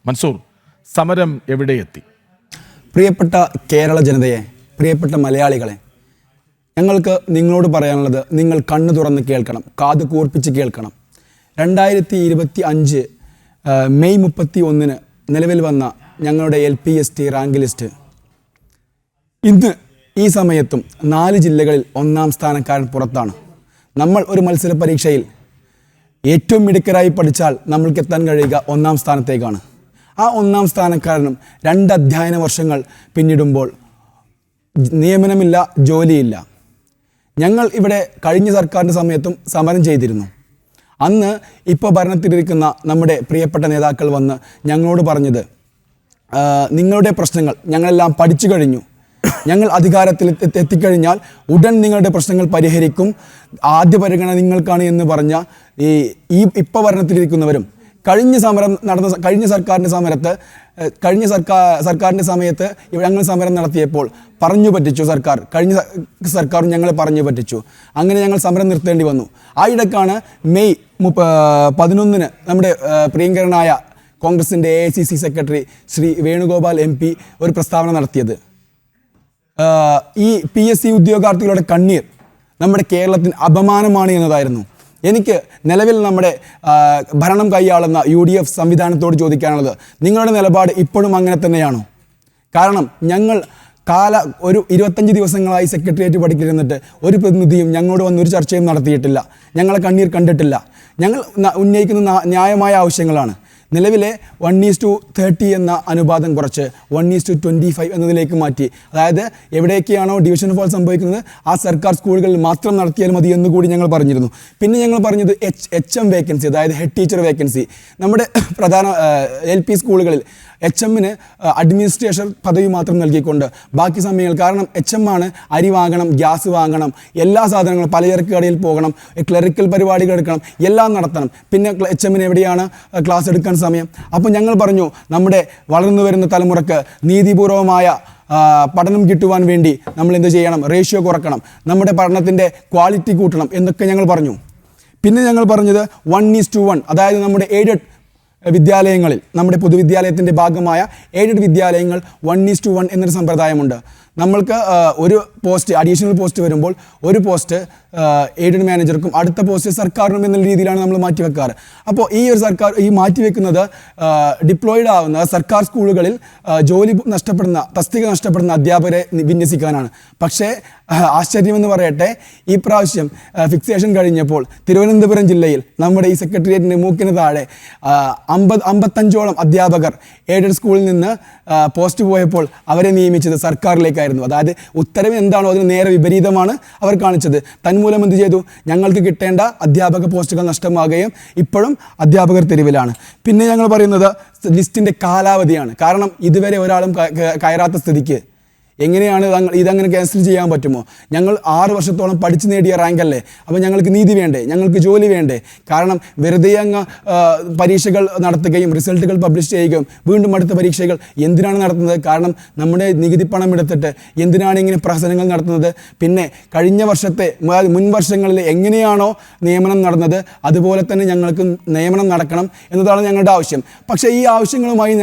മൻസൂർ, സമരം എവിടെയെത്തി? പ്രിയപ്പെട്ട കേരള ജനതയെ, പ്രിയപ്പെട്ട മലയാളികളെ, ഞങ്ങൾക്ക് നിങ്ങളോട് പറയാനുള്ളത്, നിങ്ങൾ കണ്ണു തുറന്ന് കേൾക്കണം, കാത് കൂർപ്പിച്ച് കേൾക്കണം. 2025 മെയ് 31 നിലവിൽ വന്ന ഞങ്ങളുടെ LPST റാങ്ക് ലിസ്റ്റ് ഇന്ന് ഈ സമയത്തും 4 ജില്ലകളിൽ 1-ാം സ്ഥാനക്കാരൻ പുറത്താണ്. നമ്മൾ ഒരു മത്സര പരീക്ഷയിൽ ഏറ്റവും മിടുക്കരായി പഠിച്ചാൽ നമ്മൾക്ക് എത്താൻ കഴിയുക 1-ാം സ്ഥാനത്തേക്കാണ്. ആ 1-ാം സ്ഥാനക്കാരനും 2 അധ്യയന വർഷങ്ങൾ പിന്നിടുമ്പോൾ നിയമനമില്ല, ജോലിയില്ല. ഞങ്ങൾ ഇവിടെ കഴിഞ്ഞ സർക്കാരിൻ്റെ സമയത്തും സമരം ചെയ്തിരുന്നു. അന്ന് ഇപ്പോൾ ഭരണത്തിലിരിക്കുന്ന നമ്മുടെ പ്രിയപ്പെട്ട നേതാക്കൾ വന്ന് ഞങ്ങളോട് പറഞ്ഞത്, നിങ്ങളുടെ പ്രശ്നങ്ങൾ ഞങ്ങളെല്ലാം പഠിച്ചു കഴിഞ്ഞു, ഞങ്ങൾ അധികാരത്തിൽ എത്തിക്കഴിഞ്ഞാൽ ഉടൻ നിങ്ങളുടെ പ്രശ്നങ്ങൾ പരിഹരിക്കും, ആദ്യ പരിഗണന നിങ്ങൾക്കാണ് എന്ന് പറഞ്ഞ ഇപ്പോൾ ഭരണത്തിലിരിക്കുന്നവരും കഴിഞ്ഞ സർക്കാരിൻ്റെ സമയത്ത് ഞങ്ങൾ സമരം നടത്തിയപ്പോൾ പറഞ്ഞു പറ്റിച്ചു സർക്കാർ. കഴിഞ്ഞ സർക്കാരും ഞങ്ങളെ പറഞ്ഞു പറ്റിച്ചു. അങ്ങനെ ഞങ്ങൾ സമരം നിർത്തേണ്ടി വന്നു. ആ ഇടയ്ക്കാണ് മെയ് 11 നമ്മുടെ പ്രിയങ്കരനായ കോൺഗ്രസിൻ്റെ AICC secretary Shri Venugopal MP ഒരു പ്രസ്താവന നടത്തിയത്. ഈ PSC ഉദ്യോഗാർത്ഥികളുടെ കണ്ണീർ നമ്മുടെ കേരളത്തിന് അപമാനമാണ് എന്നതായിരുന്നു. എനിക്ക് നിലവിൽ നമ്മുടെ ഭരണം കൈയാളുന്ന UDF സംവിധാനത്തോട് ചോദിക്കാനുള്ളത്, നിങ്ങളുടെ നിലപാട് ഇപ്പോഴും അങ്ങനെ തന്നെയാണോ? കാരണം ഞങ്ങൾ ഒരു 25 ദിവസങ്ങളായി സെക്രട്ടേറിയറ്റ് പഠിക്കിരുന്നിട്ട് ഒരു പ്രതിനിധിയും ഞങ്ങളോട് വന്ന് ഒരു ചർച്ചയും നടത്തിയിട്ടില്ല, ഞങ്ങളെ കണ്ണീർ കണ്ടിട്ടില്ല. ഞങ്ങൾ ഉന്നയിക്കുന്ന ന്യായമായ ആവശ്യങ്ങളാണ്. നിലവിലെ 1:30 എന്ന അനുപാതം കുറച്ച് 1:25 എന്നതിലേക്ക് മാറ്റി. അതായത് എവിടെയൊക്കെയാണോ ഡിവിഷൻ ഫോൾ സംഭവിക്കുന്നത് ആ സർക്കാർ സ്കൂളുകളിൽ മാത്രം നടത്തിയാൽ മതി എന്നുകൂടി ഞങ്ങൾ പറഞ്ഞിരുന്നു. പിന്നെ ഞങ്ങൾ പറഞ്ഞത് HM വേക്കൻസി, അതായത് ഹെഡ് ടീച്ചർ വേക്കൻസി. നമ്മുടെ പ്രധാന LP സ്കൂളുകളിൽ HMന് അഡ്മിനിസ്ട്രേഷൻ പദവി മാത്രം നൽകിക്കൊണ്ട് ബാക്കി സമയങ്ങൾ, കാരണം HM ആണ് അരി വാങ്ങണം, ഗ്യാസ് വാങ്ങണം, എല്ലാ സാധനങ്ങളും പലചരക്ക് കടയിൽ പോകണം, ക്ലറിക്കൽ പരിപാടികൾ എടുക്കണം, എല്ലാം നടത്തണം. പിന്നെ HMന് എവിടെയാണ് ക്ലാസ് എടുക്കാൻ സമയം? അപ്പോൾ ഞങ്ങൾ പറഞ്ഞു, നമ്മുടെ വളർന്നു വരുന്ന തലമുറക്ക് നീതിപൂർവമായ പഠനം കിട്ടുവാൻ വേണ്ടി നമ്മൾ എന്ത് ചെയ്യണം? റേഷ്യോ കുറക്കണം, നമ്മുടെ പഠനത്തിൻ്റെ ക്വാളിറ്റി കൂട്ടണം എന്നൊക്കെ ഞങ്ങൾ പറഞ്ഞു. പിന്നെ ഞങ്ങൾ പറഞ്ഞത് 1:1, അതായത് നമ്മുടെ എയ്ഡഡ് വിദ്യാലയങ്ങളിൽ, നമ്മുടെ പൊതുവിദ്യാലയത്തിൻ്റെ ഭാഗമായ എയ്ഡഡ് വിദ്യാലയങ്ങൾ 1:1 എന്നൊരു സമ്പ്രദായമുണ്ട്. നമ്മൾക്ക് ഒരു പോസ്റ്റ്, അഡീഷണൽ പോസ്റ്റ് വരുമ്പോൾ ഒരു പോസ്റ്റ് എയ്ഡഡ് മാനേജർക്കും അടുത്ത പോസ്റ്റ് സർക്കാരിനും എന്നുള്ള രീതിയിലാണ് നമ്മൾ മാറ്റിവെക്കാറ്. അപ്പോൾ ഈ മാറ്റിവെക്കുന്നത് ഡിപ്ലോയിഡ് ആവുന്ന സർക്കാർ സ്കൂളുകളിൽ ജോലി നഷ്ടപ്പെടുന്ന, തസ്തിക നഷ്ടപ്പെടുന്ന അധ്യാപകരെ വിന്യസിക്കാനാണ്. പക്ഷേ ആശ്ചര്യമെന്ന് പറയട്ടെ, ഈ പ്രാവശ്യം ഫിക്സേഷൻ കഴിഞ്ഞപ്പോൾ തിരുവനന്തപുരം ജില്ലയിൽ നമ്മുടെ ഈ സെക്രട്ടേറിയറ്റിൻ്റെ മൂക്കിന് താഴെ 55ഓളം അധ്യാപകർ എയ്ഡഡ് സ്കൂളിൽ നിന്ന് പോസ്റ്റ് പോയപ്പോൾ അവരെ നിയമിച്ചത് സർക്കാരിലേക്കായിരുന്നു. അതായത് ഉത്തരവ് എന്താണോ അതിന് നേരെ വിപരീതമാണ് അവർ കാണിച്ചത്. തന്മൂലം എന്ത് ചെയ്തു? ഞങ്ങൾക്ക് കിട്ടേണ്ട അധ്യാപക പോസ്റ്റുകൾ നഷ്ടമാകുകയും ഇപ്പോഴും അധ്യാപകർ തെരുവിലാണ്. പിന്നെ ഞങ്ങൾ പറയുന്നത് ലിസ്റ്റിൻ്റെ കാലാവധിയാണ്. കാരണം ഇതുവരെ ഒരാളും കയറാത്ത സ്ഥിതിക്ക് എങ്ങനെയാണ് ഇതങ്ങനെ ക്യാൻസൽ ചെയ്യാൻ പറ്റുമോ? ഞങ്ങൾ 6 വർഷത്തോളം പഠിച്ചു നേടിയ റാങ്കല്ലേ. അപ്പോൾ ഞങ്ങൾക്ക് നീതി വേണ്ടേ? ഞങ്ങൾക്ക് ജോലി വേണ്ടേ? കാരണം വെറുതെ അങ്ങ് പരീക്ഷകൾ നടത്തുകയും റിസൾട്ടുകൾ പബ്ലിഷ് ചെയ്യുകയും വീണ്ടും അടുത്ത പരീക്ഷകൾ എന്തിനാണ് നടത്തുന്നത്? കാരണം നമ്മുടെ നികുതി പണം എടുത്തിട്ട് എന്തിനാണ് ഇങ്ങനെ പ്രഹസനങ്ങൾ നടത്തുന്നത്? പിന്നെ കഴിഞ്ഞ വർഷത്തെ, മുൻ വർഷങ്ങളിൽ എങ്ങനെയാണോ നിയമനം നടന്നത് അതുപോലെ തന്നെ ഞങ്ങൾക്ക് നിയമനം നടക്കണം എന്നതാണ് ഞങ്ങളുടെ ആവശ്യം. പക്ഷേ ഈ ആവശ്യങ്ങളുമായി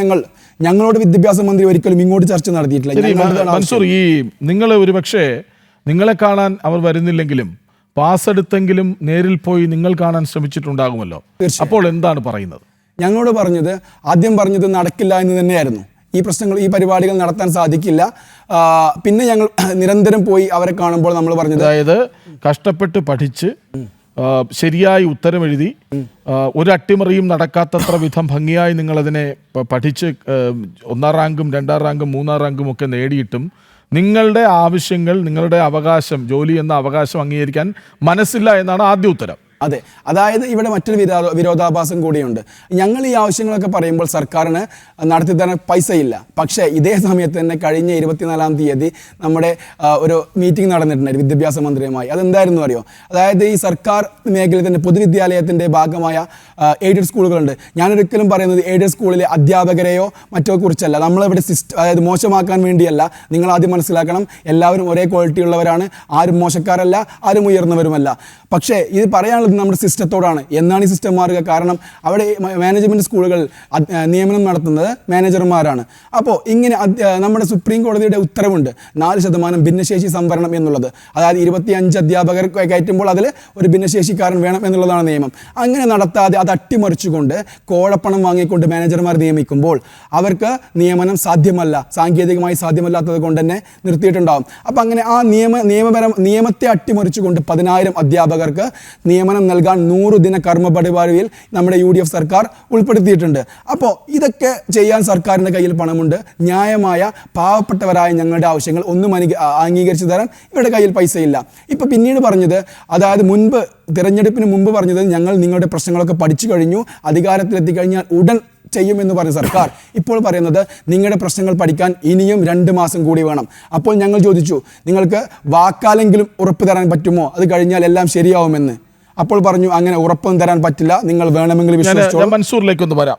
ഞങ്ങളോട് വിദ്യാഭ്യാസ മന്ത്രി ഒരിക്കലും ഇങ്ങോട്ട് ചർച്ച നടത്തിയിട്ടില്ല. മൻസൂർ, നിങ്ങൾ ഒരുപക്ഷെ നിങ്ങളെ കാണാൻ അവർ വരുന്നില്ലെങ്കിലും പാസ് എടുത്തെങ്കിലും നേരിൽ പോയി നിങ്ങൾ കാണാൻ ശ്രമിച്ചിട്ടുണ്ടാകുമല്ലോ. അപ്പോൾ എന്താണ് പറയുന്നത്? ഞങ്ങളോട് ആദ്യം പറഞ്ഞത് നടക്കില്ല എന്ന് തന്നെയായിരുന്നു. ഈ പരിപാടികൾ നടത്താൻ സാധിക്കില്ല. പിന്നെ ഞങ്ങൾ നിരന്തരം പോയി അവരെ കാണുമ്പോൾ നമ്മൾ പറഞ്ഞത്, അതായത് കഷ്ടപ്പെട്ട് പഠിച്ച് ശരിയായി ഉത്തരമെഴുതി ഒരു അട്ടിമറിയും നടക്കാത്തത്ര വിധം ഭംഗിയായി നിങ്ങളതിനെ പഠിച്ച് 1-ാം റാങ്കും 2-ാം റാങ്കും 3-ാം റാങ്കും ഒക്കെ നേടിയിട്ടും നിങ്ങളുടെ ആവശ്യങ്ങൾ, നിങ്ങളുടെ അവകാശം, ജോലി എന്ന അവകാശം അംഗീകരിക്കാൻ മനസ്സില്ല എന്നാണ് ആദ്യ ഉത്തരം. അതെ, അതായത് ഇവിടെ മറ്റൊരു വിരോധാഭാസം കൂടിയുണ്ട്. ഞങ്ങൾ ഈ ആവശ്യങ്ങളൊക്കെ പറയുമ്പോൾ സർക്കാരിന് നടത്തിത്തരാൻ പൈസയില്ല. പക്ഷേ ഇതേ സമയത്ത് തന്നെ കഴിഞ്ഞ 24-ാം തീയതി നമ്മുടെ ഒരു മീറ്റിംഗ് നടന്നിട്ടുണ്ടായിരുന്നു വിദ്യാഭ്യാസ മന്ത്രിയുമായി. അതെന്തായിരുന്നു അറിയോ? അതായത് ഈ സർക്കാർ മേഖലയിൽ തന്നെ പൊതുവിദ്യാലയത്തിൻ്റെ ഭാഗമായ എയ്ഡഡ് സ്കൂളുകളുണ്ട്. ഞാനൊരിക്കലും പറയുന്നത് എയ്ഡഡ് സ്കൂളിലെ അധ്യാപകരെയോ മറ്റോ കുറിച്ചല്ല. നമ്മളിവിടെ അതായത് മോശമാക്കാൻ വേണ്ടിയല്ല. നിങ്ങൾ ആദ്യം മനസ്സിലാക്കണം, എല്ലാവരും ഒരേ ക്വാളിറ്റി ഉള്ളവരാണ്. ആരും മോശക്കാരല്ല, ആരും ഉയർന്നവരുമല്ല. പക്ഷേ ഇത് പറയാനുള്ളത് ചോദ്യം നമ്മുടെ സിസ്റ്റത്തോടാണ്. എന്നാണ് ഈ സിസ്റ്റം മാറുക? കാരണം അവിടെ മാനേജ്മെൻറ്റ് സ്കൂളുകൾ നിയമനം നടത്തുന്നത് മാനേജർമാരാണ്. അപ്പോൾ ഇങ്ങനെ നമ്മുടെ സുപ്രീം കോടതിയുടെ ഉത്തരവുണ്ട് 4% ഭിന്നശേഷി സംവരണം എന്നുള്ളത്. അതായത് 25 അധ്യാപകർ കയറ്റുമ്പോൾ അതിൽ ഒരു ഭിന്നശേഷിക്കാരൻ വേണം എന്നുള്ളതാണ് നിയമം. അങ്ങനെ നടത്താതെ അത് അട്ടിമറിച്ചുകൊണ്ട് കോഴപ്പണം വാങ്ങിക്കൊണ്ട് മാനേജർമാർ നിയമിക്കുമ്പോൾ അവർക്ക് നിയമനം സാധ്യമല്ല, സാങ്കേതികമായി സാധ്യമല്ലാത്തത് കൊണ്ട് തന്നെ നിർത്തിയിട്ടുണ്ടാകും. അപ്പം അങ്ങനെ ആ നിയമത്തെ അട്ടിമറിച്ചുകൊണ്ട് 10,000 അധ്യാപകർക്ക് നിയമനം നൽകാൻ 100 ദിന കർമ്മ പരിപാടിയിൽ നമ്മുടെ UDF സർക്കാർ ഉൾപ്പെടുത്തിയിട്ടുണ്ട്. അപ്പോൾ ഇതൊക്കെ ചെയ്യാൻ സർക്കാരിൻ്റെ കയ്യിൽ പണമുണ്ട്. ന്യായമായ പാവപ്പെട്ടവരായ ഞങ്ങളുടെ ആവശ്യങ്ങൾ ഒന്നും അംഗീകരിച്ചു തരാൻ ഇവരുടെ കയ്യിൽ പൈസയില്ല. ഇപ്പം പിന്നീട് പറഞ്ഞത്, അതായത് തിരഞ്ഞെടുപ്പിന് മുമ്പ് പറഞ്ഞത് ഞങ്ങൾ നിങ്ങളുടെ പ്രശ്നങ്ങളൊക്കെ പഠിച്ചു കഴിഞ്ഞു, അധികാരത്തിലെത്തി കഴിഞ്ഞാൽ ഉടൻ ചെയ്യുമെന്ന് പറഞ്ഞ സർക്കാർ ഇപ്പോൾ പറയുന്നത് നിങ്ങളുടെ പ്രശ്നങ്ങൾ പഠിക്കാൻ ഇനിയും 2 മാസം കൂടി വേണം. അപ്പോൾ ഞങ്ങൾ ചോദിച്ചു, നിങ്ങൾക്ക് വാക്കാലെങ്കിലും ഉറപ്പ് തരാൻ പറ്റുമോ അത് കഴിഞ്ഞാൽ എല്ലാം ശരിയാവുമെന്ന്? അപ്പോൾ പറഞ്ഞു അങ്ങനെ ഉറപ്പൊന്നും തരാൻ പറ്റില്ല, നിങ്ങൾ വേണമെങ്കിൽ വിശ്വസിച്ചോളൂ. മൻസൂറിലേക്കൊന്ന് വരാം.